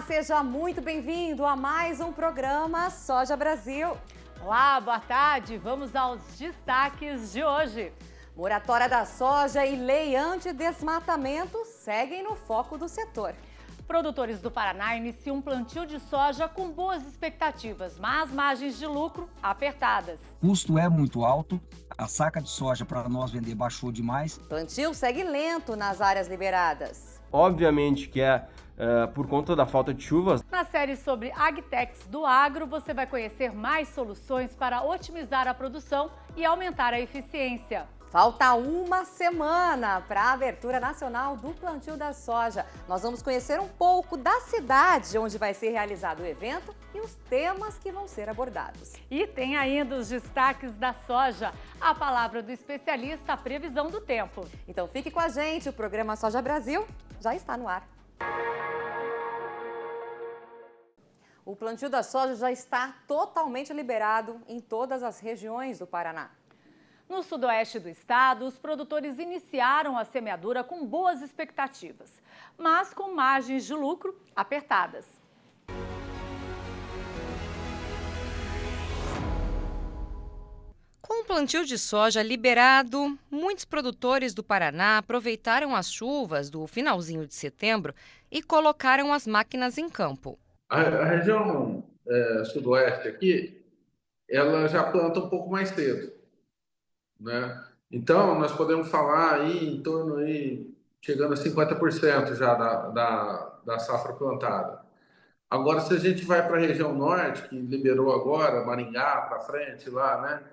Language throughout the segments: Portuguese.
seja muito bem-vindo a mais um programa Soja Brasil. Olá, boa tarde. Vamos aos destaques de hoje. Moratória da soja e lei antidesmatamento seguem no foco do setor. Produtores do Paraná iniciam um plantio de soja com boas expectativas, mas margens de lucro apertadas. O custo é muito alto, a saca de soja para nós vender baixou demais. Plantio segue lento nas áreas liberadas. Obviamente que por conta da falta de chuvas. Na série sobre Agtex do Agro, você vai conhecer mais soluções para otimizar a produção e aumentar a eficiência. Falta uma semana para a abertura nacional do plantio da soja. Nós vamos conhecer um pouco da cidade onde vai ser realizado o evento e os temas que vão ser abordados. E tem ainda os destaques da soja, a palavra do especialista, a previsão do tempo. Então fique com a gente, o programa Soja Brasil já está no ar. O plantio da soja já está totalmente liberado em todas as regiões do Paraná. No sudoeste do estado, os produtores iniciaram a semeadura com boas expectativas, mas com margens de lucro apertadas. Com o plantio de soja liberado, muitos produtores do Paraná aproveitaram as chuvas do finalzinho de setembro e colocaram as máquinas em campo. A região sudoeste aqui, ela já planta um pouco mais cedo, né? Então, nós podemos falar aí em torno aí, chegando a 50% já da safra plantada. Agora, se a gente vai para a região norte, que liberou agora, Maringá para frente lá, né?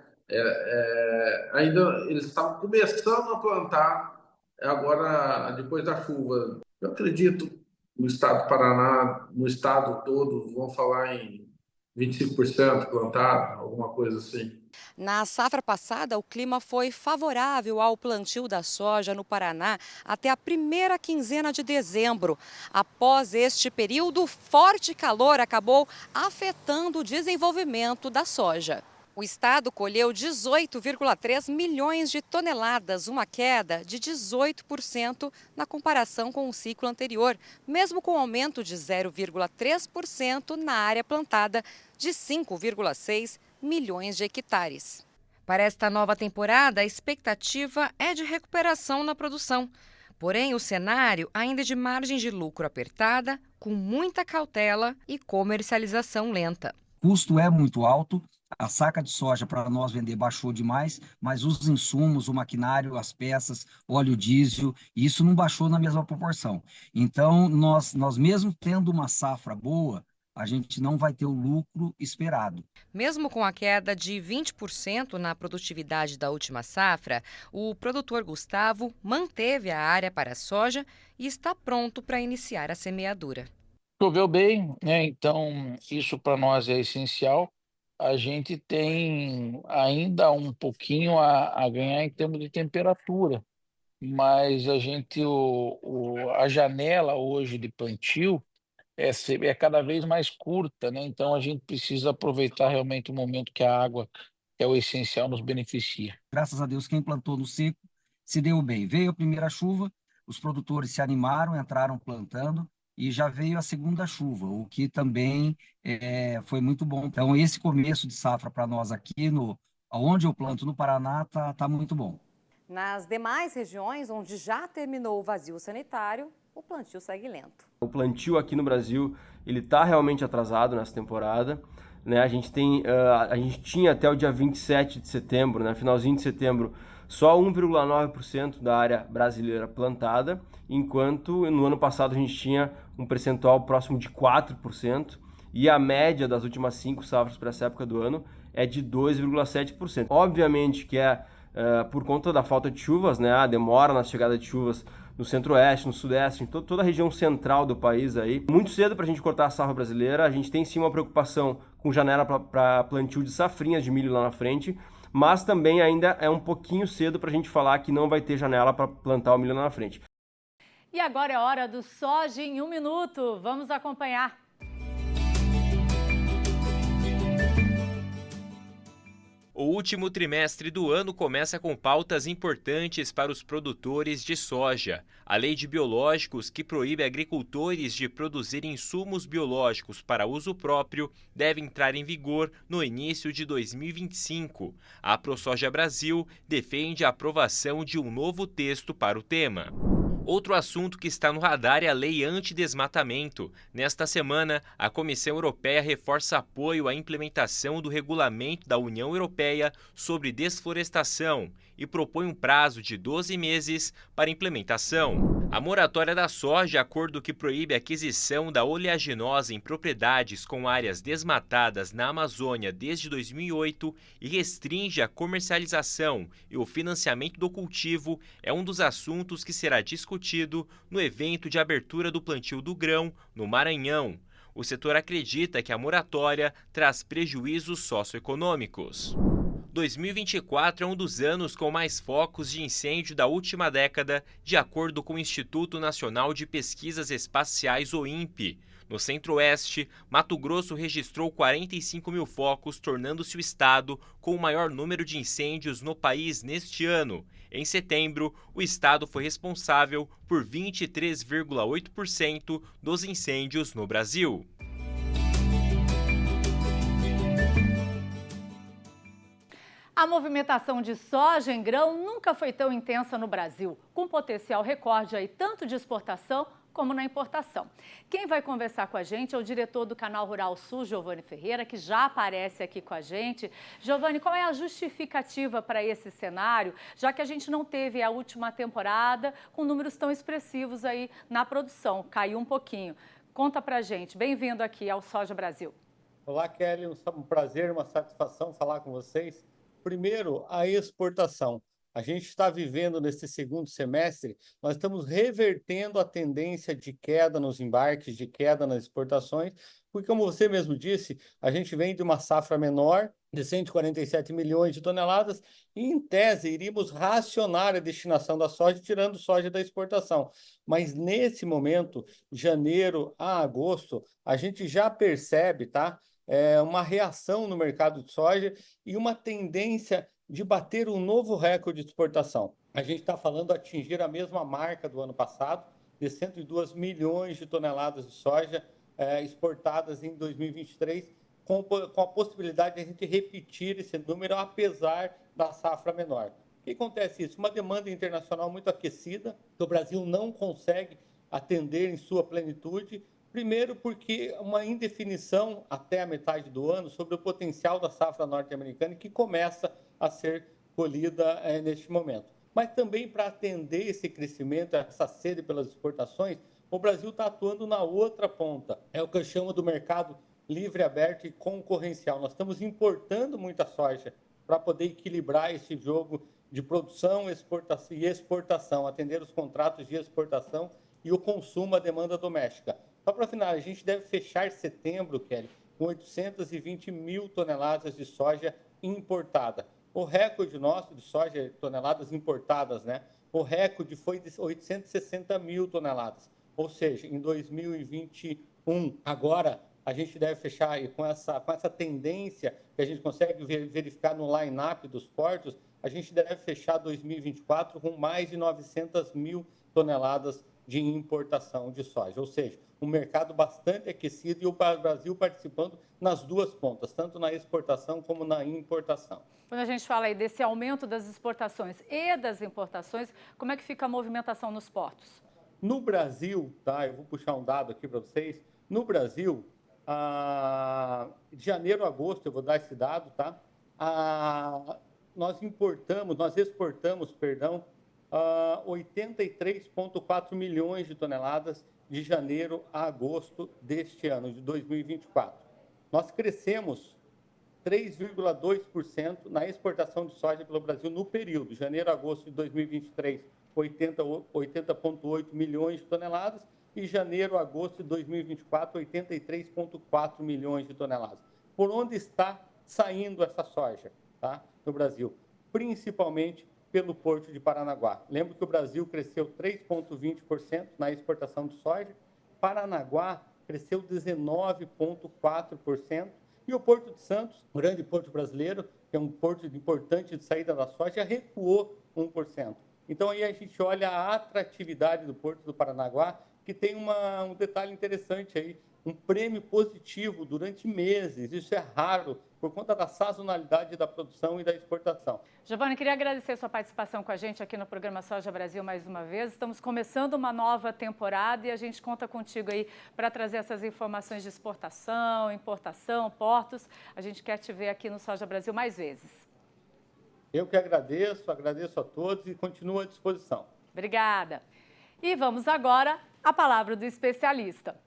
Ainda eles estavam começando a plantar agora, depois da chuva. Eu acredito no estado do Paraná, no estado todo, vão falar em 25% plantado, alguma coisa assim. Na safra passada, o clima foi favorável ao plantio da soja no Paraná até a primeira quinzena de dezembro. Após este período, o forte calor acabou afetando o desenvolvimento da soja. O estado colheu 18,3 milhões de toneladas, uma queda de 18% na comparação com o ciclo anterior, mesmo com aumento de 0,3% na área plantada de 5,6 milhões de hectares. Para esta nova temporada, a expectativa é de recuperação na produção. Porém, o cenário ainda é de margem de lucro apertada, com muita cautela e comercialização lenta. O custo é muito alto, a saca de soja para nós vender baixou demais, mas os insumos, o maquinário, as peças, óleo diesel, isso não baixou na mesma proporção. Então, nós mesmo tendo uma safra boa, a gente não vai ter o lucro esperado. Mesmo com a queda de 20% na produtividade da última safra, o produtor Gustavo manteve a área para a soja e está pronto para iniciar a semeadura. Choveu bem, né? Então isso para nós é essencial. A gente tem ainda um pouquinho a ganhar em termos de temperatura, mas a janela hoje de plantio é cada vez mais curta, né? Então a gente precisa aproveitar realmente o momento que a água, que é o essencial, nos beneficia. Graças a Deus, quem plantou no seco se deu bem. Veio a primeira chuva, os produtores se animaram, entraram plantando e já veio a segunda chuva, o que também foi muito bom. Então, esse começo de safra para nós aqui, onde eu planto no Paraná, tá muito bom. Nas demais regiões onde já terminou o vazio sanitário, o plantio segue lento. O plantio aqui no Brasil, ele está realmente atrasado nessa temporada, né? A gente tinha até o dia 27 de setembro, né? Finalzinho de setembro, só 1,9% da área brasileira plantada, enquanto no ano passado a gente tinha um percentual próximo de 4%, e a média das últimas 5 safras para essa época do ano é de 2,7%. Obviamente que por conta da falta de chuvas, né? A demora na chegada de chuvas no centro-oeste, no sudeste, em toda a região central do país aí. Muito cedo para a gente cortar a safra brasileira, a gente tem sim uma preocupação com janela para plantio de safrinhas de milho lá na frente, mas também ainda é um pouquinho cedo para a gente falar que não vai ter janela para plantar o milho lá na frente. E agora é hora do Soja em 1 minuto. Vamos acompanhar. O último trimestre do ano começa com pautas importantes para os produtores de soja. A Lei de Biológicos, que proíbe agricultores de produzir insumos biológicos para uso próprio, deve entrar em vigor no início de 2025. A ProSoja Brasil defende a aprovação de um novo texto para o tema. Outro assunto que está no radar é a lei antidesmatamento. Nesta semana, a Comissão Europeia reforça apoio à implementação do regulamento da União Europeia sobre desflorestação e propõe um prazo de 12 meses para implementação. A moratória da soja, acordo que proíbe a aquisição da oleaginosa em propriedades com áreas desmatadas na Amazônia desde 2008 e restringe a comercialização e o financiamento do cultivo, é um dos assuntos que será discutido no evento de abertura do plantio do grão no Maranhão. O setor acredita que a moratória traz prejuízos socioeconômicos. 2024 é um dos anos com mais focos de incêndio da última década, de acordo com o Instituto Nacional de Pesquisas Espaciais, o INPE. No Centro-Oeste, Mato Grosso registrou 45 mil focos, tornando-se o estado com o maior número de incêndios no país neste ano. Em setembro, o estado foi responsável por 23,8% dos incêndios no Brasil. A movimentação de soja em grão nunca foi tão intensa no Brasil, com potencial recorde aí tanto de exportação como na importação. Quem vai conversar com a gente é o diretor do Canal Rural Sul, Giovanni Ferreira, que já aparece aqui com a gente. Giovanni, qual é a justificativa para esse cenário, já que a gente não teve a última temporada com números tão expressivos aí na produção, caiu um pouquinho. Conta pra gente, bem-vindo aqui ao Soja Brasil. Olá, Kelly, um prazer, uma satisfação falar com vocês. Primeiro, a exportação. A gente está vivendo nesse segundo semestre, nós estamos revertendo a tendência de queda nos embarques, de queda nas exportações, porque, como você mesmo disse, a gente vem de uma safra menor, de 147 milhões de toneladas, e, em tese, iríamos racionar a destinação da soja, tirando soja da exportação. Mas, nesse momento, janeiro a agosto, a gente já percebe, tá? Uma reação no mercado de soja e uma tendência de bater um novo recorde de exportação. A gente está falando de atingir a mesma marca do ano passado, de 102 milhões de toneladas de soja exportadas em 2023, com a possibilidade de a gente repetir esse número, apesar da safra menor. O que acontece isso? Uma demanda internacional muito aquecida, que o Brasil não consegue atender em sua plenitude. Primeiro, porque uma indefinição até a metade do ano sobre o potencial da safra norte-americana, que começa a ser colhida neste momento. Mas também para atender esse crescimento, essa sede pelas exportações, o Brasil está atuando na outra ponta. É o que eu chamo do mercado livre, aberto e concorrencial. Nós estamos importando muita soja para poder equilibrar esse jogo de produção e exportação, atender os contratos de exportação e o consumo, a demanda doméstica. Só para finalizar, a gente deve fechar setembro, Kelly, com 820 mil toneladas de soja importada. O recorde nosso de soja, toneladas importadas, né? O recorde foi de 860 mil toneladas. Ou seja, em 2021, agora a gente deve fechar com essa tendência que a gente consegue verificar no line-up dos portos, a gente deve fechar 2024 com mais de 900 mil toneladas de importação de soja. Ou seja, um mercado bastante aquecido e o Brasil participando nas duas pontas, tanto na exportação como na importação. Quando a gente fala aí desse aumento das exportações e das importações, como é que fica a movimentação nos portos? No Brasil, tá? Eu vou puxar um dado aqui para vocês. No Brasil, de janeiro a agosto, eu vou dar esse dado, tá? Nós exportamos, 83,4 milhões de toneladas de janeiro a agosto deste ano, de 2024. Nós crescemos 3,2% na exportação de soja pelo Brasil no período, janeiro a agosto de 2023, 80,8 milhões de toneladas, e janeiro a agosto de 2024, 83,4 milhões de toneladas. Por onde está saindo essa soja, tá, no Brasil? Principalmente pelo Porto de Paranaguá. Lembro que o Brasil cresceu 3,20% na exportação de soja, Paranaguá cresceu 19,4% E o Porto de Santos, o grande porto brasileiro, que é um porto importante de saída da soja, recuou 1%. Então aí a gente olha a atratividade do Porto do Paranaguá, que tem um detalhe interessante aí, um prêmio positivo durante meses. Isso é raro por conta da sazonalidade da produção e da exportação. Giovanni, queria agradecer a sua participação com a gente aqui no programa Soja Brasil mais uma vez. Estamos começando uma nova temporada e a gente conta contigo aí para trazer essas informações de exportação, importação, portos. A gente quer te ver aqui no Soja Brasil mais vezes. Eu que agradeço a todos e continuo à disposição. Obrigada. E vamos agora à palavra do especialista.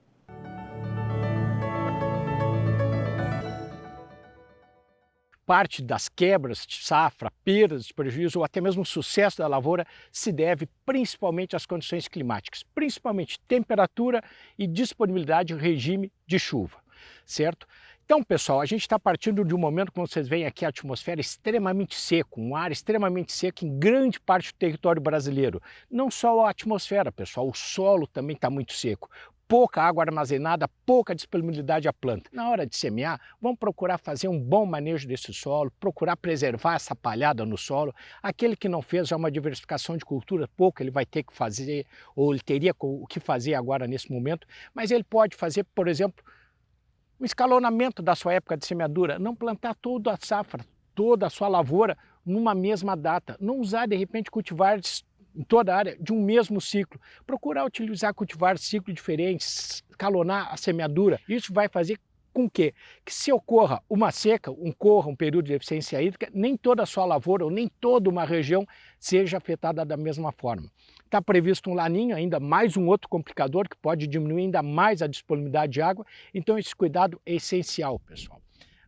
Parte das quebras de safra, perdas de prejuízo ou até mesmo o sucesso da lavoura se deve principalmente às condições climáticas, principalmente temperatura e disponibilidade do regime de chuva, certo? Então, pessoal, a gente está partindo de um momento, como vocês veem aqui, a atmosfera extremamente seco, um ar extremamente seco em grande parte do território brasileiro. Não só a atmosfera, pessoal, o solo também está muito seco. Pouca água armazenada, pouca disponibilidade à planta. Na hora de semear, vamos procurar fazer um bom manejo desse solo, procurar preservar essa palhada no solo. Aquele que não fez já uma diversificação de cultura, pouco ele vai ter que fazer, ou ele teria o que fazer agora nesse momento, mas ele pode fazer, por exemplo, o escalonamento da sua época de semeadura, não plantar toda a safra, toda a sua lavoura numa mesma data, não usar de repente cultivares em toda a área de um mesmo ciclo, procurar utilizar cultivares ciclos diferentes, escalonar a semeadura. Isso vai fazer com que se ocorra uma seca, um período de deficiência hídrica, nem toda a sua lavoura ou nem toda uma região seja afetada da mesma forma. Está previsto um laninho, ainda mais um outro complicador que pode diminuir ainda mais a disponibilidade de água, então esse cuidado é essencial, pessoal.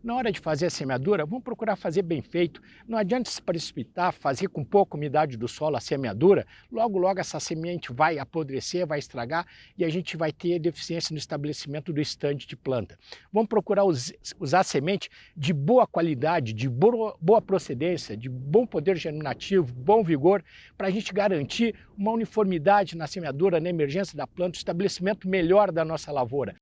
Na hora de fazer a semeadura, vamos procurar fazer bem feito. Não adianta se precipitar, fazer com pouca umidade do solo a semeadura, logo essa semente vai apodrecer, vai estragar e a gente vai ter deficiência no estabelecimento do estande de planta. Vamos procurar usar semente de boa qualidade, de boa procedência, de bom poder germinativo, bom vigor, para a gente garantir uma uniformidade na semeadura, na emergência da planta, o estabelecimento melhor da nossa lavoura.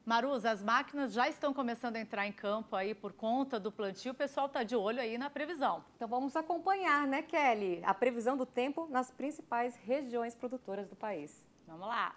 Maruz, as máquinas já estão começando a entrar em campo aí por conta do plantio. O pessoal está de olho aí na previsão. Então vamos acompanhar, né, Kelly? A previsão do tempo nas principais regiões produtoras do país. Vamos lá.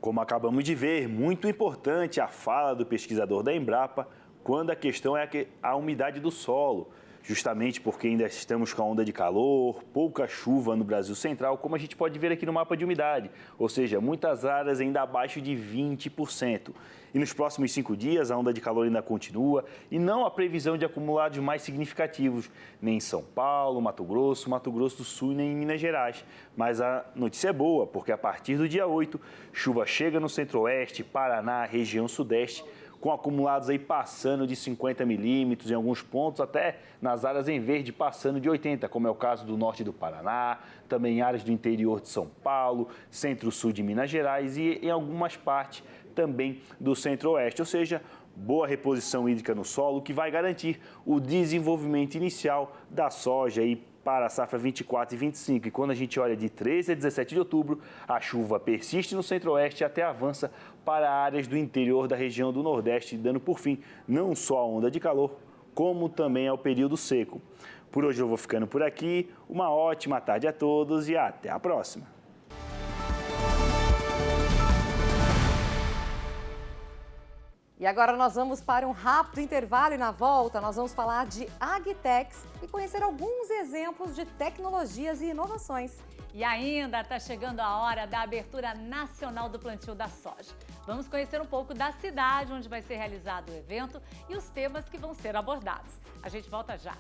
Como acabamos de ver, muito importante a fala do pesquisador da Embrapa quando a questão é a umidade do solo. Justamente porque ainda estamos com a onda de calor, pouca chuva no Brasil Central, como a gente pode ver aqui no mapa de umidade, ou seja, muitas áreas ainda abaixo de 20%. E nos próximos 5 dias a onda de calor ainda continua e não há previsão de acumulados mais significativos, nem em São Paulo, Mato Grosso do Sul, nem em Minas Gerais. Mas a notícia é boa, porque a partir do dia 8, chuva chega no Centro-Oeste, Paraná, região Sudeste, com acumulados aí passando de 50 milímetros, em alguns pontos até nas áreas em verde passando de 80, como é o caso do norte do Paraná, também áreas do interior de São Paulo, centro-sul de Minas Gerais e em algumas partes também do centro-oeste, ou seja, boa reposição hídrica no solo que vai garantir o desenvolvimento inicial da soja aí para a safra 24 e 25. E quando a gente olha de 13 a 17 de outubro, a chuva persiste no centro-oeste e até avança para áreas do interior da região do Nordeste, dando por fim não só a onda de calor, como também ao período seco. Por hoje eu vou ficando por aqui. Uma ótima tarde a todos e até a próxima. E agora nós vamos para um rápido intervalo e na volta nós vamos falar de Agtex e conhecer alguns exemplos de tecnologias e inovações. E ainda está chegando a hora da abertura nacional do plantio da soja. Vamos conhecer um pouco da cidade onde vai ser realizado o evento e os temas que vão ser abordados. A gente volta já.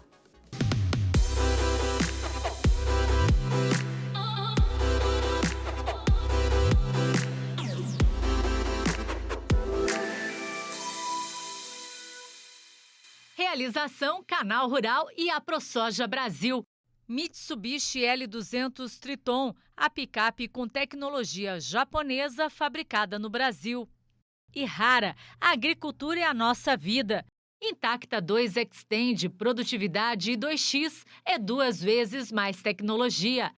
Realização Canal Rural e a ProSoja Brasil. Mitsubishi L200 Triton, a picape com tecnologia japonesa fabricada no Brasil. E Rara, a agricultura é a nossa vida. Intacta 2 Extend, produtividade e 2X é 2 vezes mais tecnologia.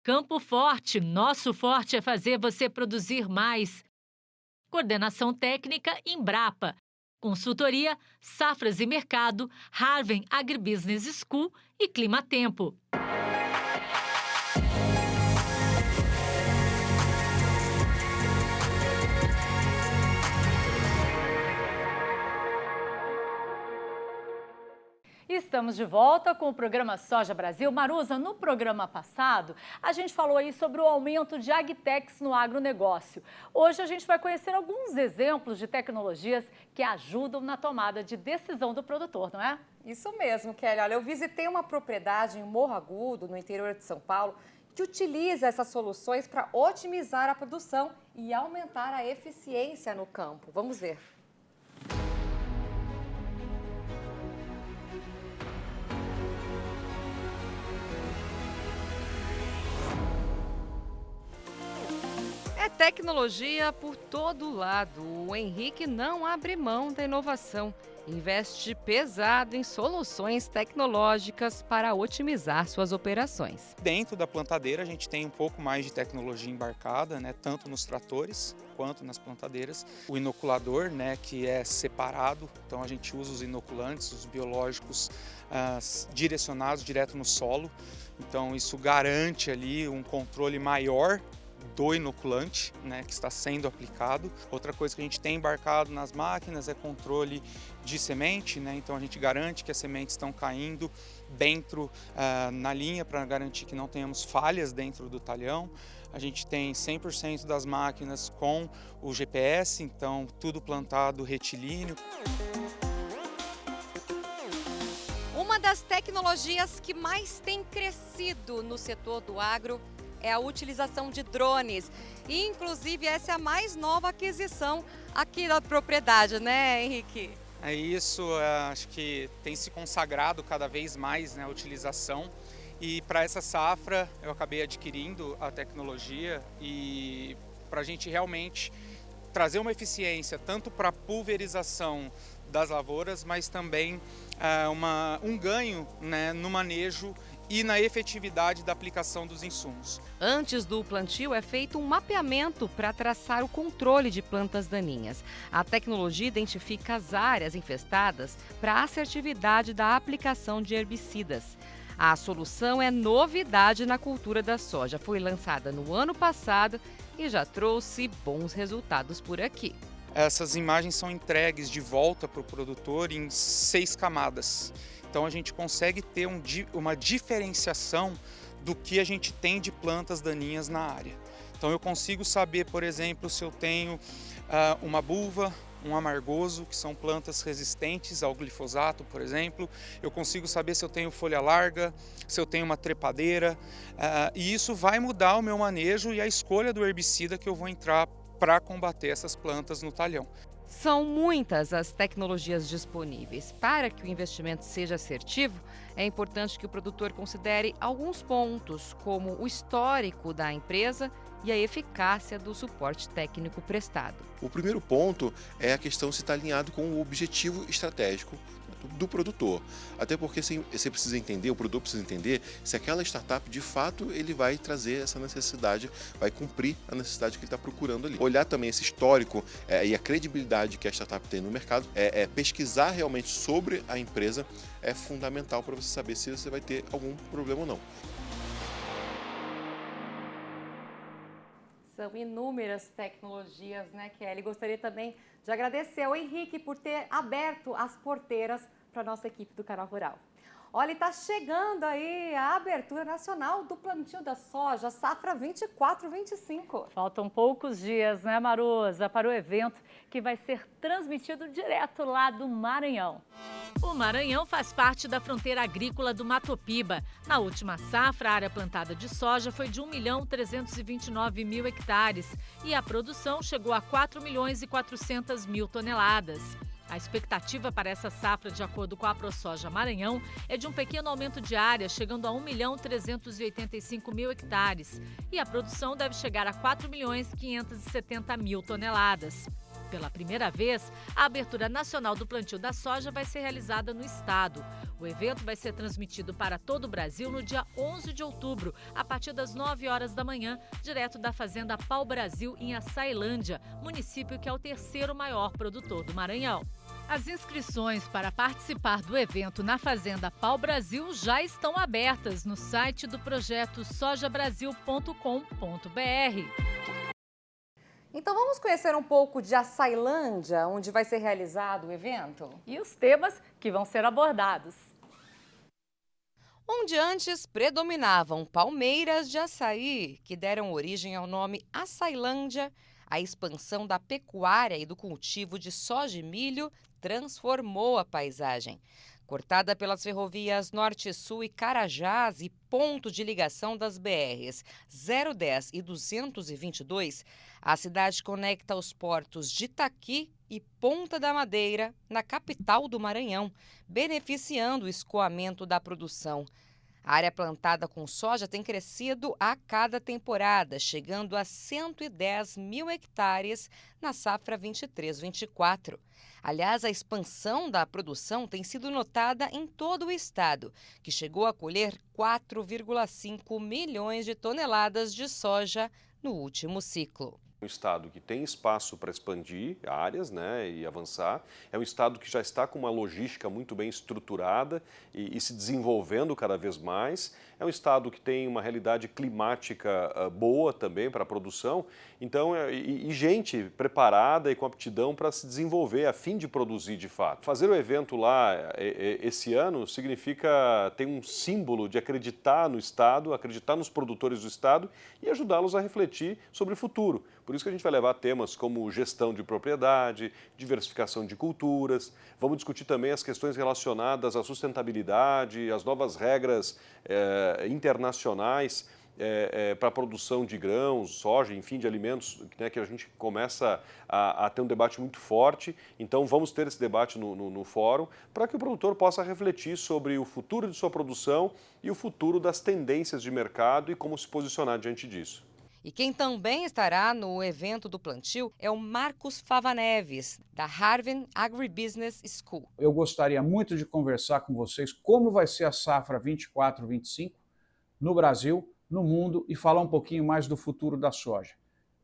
Campo Forte, nosso forte é fazer você produzir mais. Coordenação técnica Embrapa. Consultoria, Safras e Mercado, Harvard Agribusiness School e Climatempo. Estamos de volta com o programa Soja Brasil. Maruza, no programa passado, a gente falou aí sobre o aumento de agtechs no agronegócio. Hoje a gente vai conhecer alguns exemplos de tecnologias que ajudam na tomada de decisão do produtor, não é? Isso mesmo, Kelly. Olha, eu visitei uma propriedade em Morro Agudo, no interior de São Paulo, que utiliza essas soluções para otimizar a produção e aumentar a eficiência no campo. Vamos ver. É tecnologia por todo lado. O Henrique não abre mão da inovação. Investe pesado em soluções tecnológicas para otimizar suas operações. Dentro da plantadeira a gente tem um pouco mais de tecnologia embarcada, né, tanto nos tratores quanto nas plantadeiras. O inoculador, né, que é separado, então a gente usa os inoculantes, os biológicos direcionados direto no solo. Então isso garante ali um controle maior do inoculante, né, que está sendo aplicado. Outra coisa que a gente tem embarcado nas máquinas é controle de semente, né, então a gente garante que as sementes estão caindo dentro na linha para garantir que não tenhamos falhas dentro do talhão. A gente tem 100% das máquinas com o GPS, então tudo plantado retilíneo. Uma das tecnologias que mais tem crescido no setor do agro é a utilização de drones. E, inclusive, essa é a mais nova aquisição aqui da propriedade, né, Henrique? É isso, acho que tem se consagrado cada vez mais, né, a utilização. E para essa safra eu acabei adquirindo a tecnologia e para a gente realmente trazer uma eficiência tanto para a pulverização das lavouras, mas também um ganho, né, no manejo e na efetividade da aplicação dos insumos. Antes do plantio é feito um mapeamento para traçar o controle de plantas daninhas. A tecnologia identifica as áreas infestadas para a assertividade da aplicação de herbicidas. A solução é novidade na cultura da soja. Foi lançada no ano passado e já trouxe bons resultados por aqui. Essas imagens são entregues de volta para o produtor em 6 camadas. Então a gente consegue ter uma diferenciação do que a gente tem de plantas daninhas na área. Então eu consigo saber, por exemplo, se eu tenho uma bulva, um amargoso, que são plantas resistentes ao glifosato, por exemplo. Eu consigo saber se eu tenho folha larga, se eu tenho uma trepadeira. E isso vai mudar o meu manejo e a escolha do herbicida que eu vou entrar para combater essas plantas no talhão. São muitas as tecnologias disponíveis. Para que o investimento seja assertivo, é importante que o produtor considere alguns pontos, como o histórico da empresa e a eficácia do suporte técnico prestado. O primeiro ponto é a questão se está alinhado com o objetivo estratégico do produtor. Até porque você precisa entender, o produtor precisa entender se aquela startup, de fato, ele vai trazer essa necessidade, vai cumprir a necessidade que ele está procurando ali. Olhar também esse histórico e a credibilidade que a startup tem no mercado, pesquisar realmente sobre a empresa é fundamental para você saber se você vai ter algum problema ou não. São inúmeras tecnologias, né, Kelly? Gostaria também de agradecer ao Henrique por ter aberto as porteiras para a nossa equipe do Canal Rural. Olha, está chegando aí a abertura nacional do plantio da soja, safra 24-25. Faltam poucos dias, né, Maruza, para o evento que vai ser transmitido direto lá do Maranhão. O Maranhão faz parte da fronteira agrícola do Mato Piba. Na última safra, a área plantada de soja foi de 1.329.000 hectares e a produção chegou a 4.400.000 toneladas. A expectativa para essa safra, de acordo com a ProSoja Maranhão, é de um pequeno aumento de área, chegando a 1.385.000 hectares. E a produção deve chegar a 4.570.000 toneladas. Pela primeira vez, a abertura nacional do plantio da soja vai ser realizada no estado. O evento vai ser transmitido para todo o Brasil no dia 11 de outubro, a partir das 9 horas da manhã, direto da Fazenda Pau Brasil, em Açailândia, município que é o terceiro maior produtor do Maranhão. As inscrições para participar do evento na Fazenda Pau Brasil já estão abertas no site do projeto sojabrasil.com.br. Então vamos conhecer um pouco de Açailândia, onde vai ser realizado o evento? E os temas que vão ser abordados. Onde antes predominavam palmeiras de açaí, que deram origem ao nome Açailândia, a expansão da pecuária e do cultivo de soja e milho transformou a paisagem. Cortada pelas ferrovias Norte-Sul e Carajás e ponto de ligação das BRs 010 e 222, a cidade conecta os portos de Itaqui e Ponta da Madeira, na capital do Maranhão, beneficiando o escoamento da produção. A área plantada com soja tem crescido a cada temporada, chegando a 110 mil hectares na safra 23-24. Aliás, a expansão da produção tem sido notada em todo o estado, que chegou a colher 4,5 milhões de toneladas de soja no último ciclo. Um estado que tem espaço para expandir áreas, né, e avançar. É um estado que já está com uma logística muito bem estruturada e se desenvolvendo cada vez mais. É um estado que tem uma realidade climática boa também para a produção. Então, e gente preparada e com aptidão para se desenvolver a fim de produzir de fato. Fazer o evento lá esse ano significa ter um símbolo de acreditar no estado, acreditar nos produtores do estado e ajudá-los a refletir sobre o futuro. Por isso que a gente vai levar temas como gestão de propriedade, diversificação de culturas. Vamos discutir também as questões relacionadas à sustentabilidade, as novas regras internacionais para a produção de grãos, soja, enfim, de alimentos, né, que a gente começa a ter um debate muito forte. Então, vamos ter esse debate no fórum para que o produtor possa refletir sobre o futuro de sua produção e o futuro das tendências de mercado e como se posicionar diante disso. E quem também estará no evento do plantio é o Marcos Fava Neves, da Harvard Agribusiness School. Eu gostaria muito de conversar com vocês como vai ser a safra 24-25 no Brasil, no mundo e falar um pouquinho mais do futuro da soja.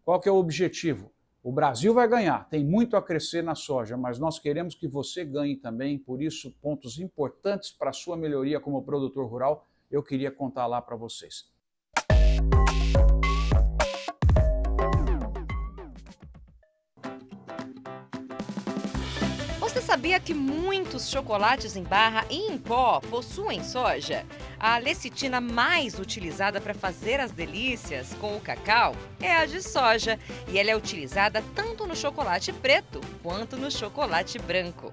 Qual que é o objetivo? O Brasil vai ganhar, tem muito a crescer na soja, mas nós queremos que você ganhe também, por isso pontos importantes para a sua melhoria como produtor rural, eu queria contar lá para vocês. Você sabia que muitos chocolates em barra e em pó possuem soja? A lecitina mais utilizada para fazer as delícias com o cacau é a de soja e ela é utilizada tanto no chocolate preto quanto no chocolate branco.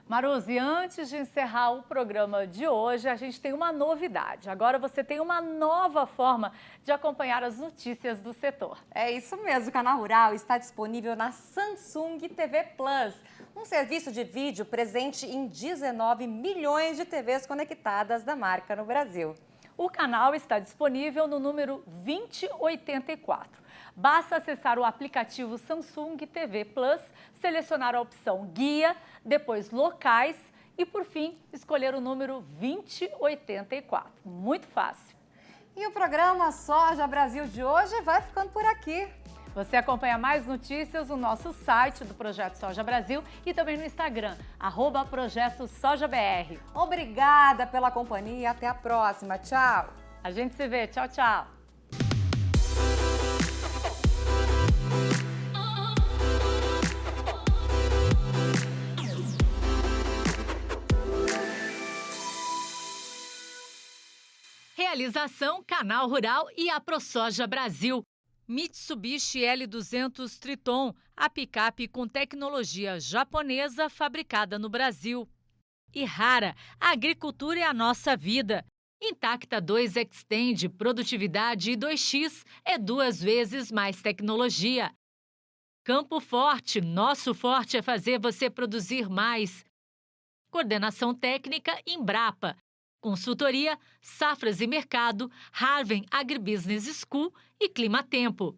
Maruzzi, antes de encerrar o programa de hoje, a gente tem uma novidade. Agora você tem uma nova forma de acompanhar as notícias do setor. É isso mesmo, o Canal Rural está disponível na Samsung TV Plus, um serviço de vídeo presente em 19 milhões de TVs conectadas da marca no Brasil. O canal está disponível no número 2084. Basta acessar o aplicativo Samsung TV Plus, selecionar a opção Guia, depois Locais e, por fim, escolher o número 2084. Muito fácil. E o programa Soja Brasil de hoje vai ficando por aqui. Você acompanha mais notícias no nosso site do Projeto Soja Brasil e também no Instagram, @ProjetoSojaBR. Obrigada pela companhia, até a próxima. Tchau. A gente se vê. Tchau, tchau. Realização Canal Rural e a ProSoja Brasil. Mitsubishi L200 Triton, a picape com tecnologia japonesa fabricada no Brasil. E Rara, a agricultura é a nossa vida. Intacta 2 Extend, produtividade e 2X é 2 vezes mais tecnologia. Campo Forte, nosso forte é fazer você produzir mais. Coordenação técnica Embrapa. Consultoria, Safras e Mercado, Harvard Agribusiness School e Clima Tempo.